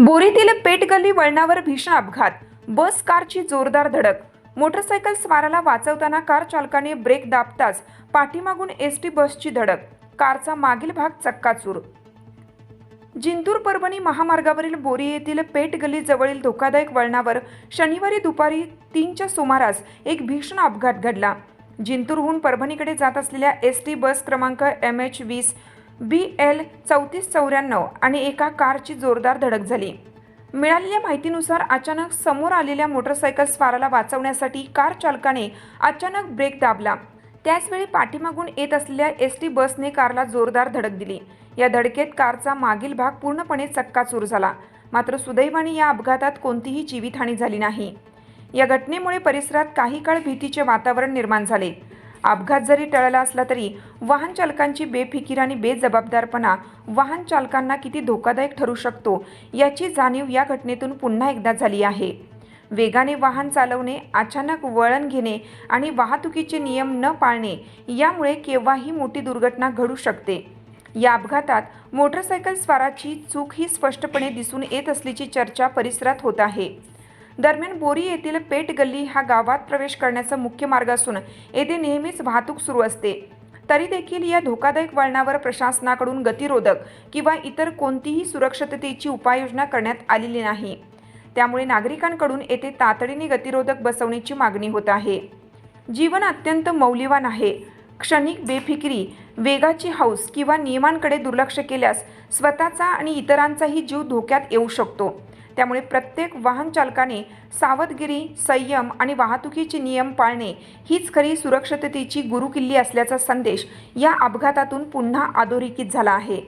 बोरीतील पेटगल्ली वळणावर भीषण अपघात, बस कारची जोरदार धडक। मोटरसायकल स्वाराला वाचवताना कार चालकाने ब्रेक दाबताच पाठीमागून एसटी बसची धडक, कारचा मागील भाग चक्काचूर। जिंतूर परभणी महामार्गावरील बोरी येथील पेटगल्ली जवळील धोकादायक वळणावर शनिवारी दुपारी 3च्या सुमारास एक भीषण अपघात घडला। जिंतूरहून परभणीकडे जात असलेल्या एसटी बस क्रमांक MH20 BL 3494 आणि एका कारची जोरदार धडक झाली। मिळालेल्या माहितीनुसार अचानक समोर आलेल्या मोटरसायकल स्वाराला वाचवण्यासाठी कार चालकाने अचानक ब्रेक दाबला। त्याचवेळी पाठीमागून येत असलेल्या एसटी बसने कारला जोरदार धडक दिली। या धडकेत कारचा मागील भाग पूर्णपणे चक्काचूर झाला। मात्र सुदैवाने या अपघातात कोणतीही जीवितहानी झाली नाही। या घटनेमुळे परिसरात काही काळ भीतीचे वातावरण निर्माण झाले। अपघात जरी टळला असला तरी वाहन चालकांची बेफिकीर आणि बेजबाबदारपणा वाहन चालकांना किती धोकादायक ठरू शकतो याची जाणीव या घटनेतून पुन्हा एकदा झाली आहे। वेगाने वाहन चालवणे, अचानक वळण घेणे आणि वाहतुकीचे नियम न पाळणे यामुळे केव्हाही मोठी दुर्घटना घडू शकते। या अपघातात मोटरसायकल स्वाराची चूक ही स्पष्टपणे दिसून येत असल्याची चर्चा परिसरात होत आहे। दरम्यान बोरी येथील पेटगल्ली हा गावात प्रवेश करण्याचा मुख्य मार्ग असून येथे नेहमीच वाहतूक सुरू असते। तरी देखील या धोकादायक वळणावर प्रशासनाकडून गतिरोधक किंवा इतर कोणतीही सुरक्षिततेची उपाययोजना करण्यात आलेली नाही। त्यामुळे नागरिकांकडून येथे तातडीने गतिरोधक बसवण्याची मागणी होत आहे। जीवन अत्यंत मौल्यवान आहे। क्षणिक बेफिकिरी, वेगाची हौस किंवा नियमांकडे दुर्लक्ष केल्यास स्वतःचा आणि इतरांचाही जीव धोक्यात येऊ शकतो। त्यामुळे प्रत्येक वाहन चालकाने सावधगिरी, संयम आणि वाहतुकीचे नियम पाळणे हीच खरी सुरक्षिततेची गुरुकिल्ली असल्याचा संदेश या अपघातातून पुन्हा अधोरेखित झाला आहे।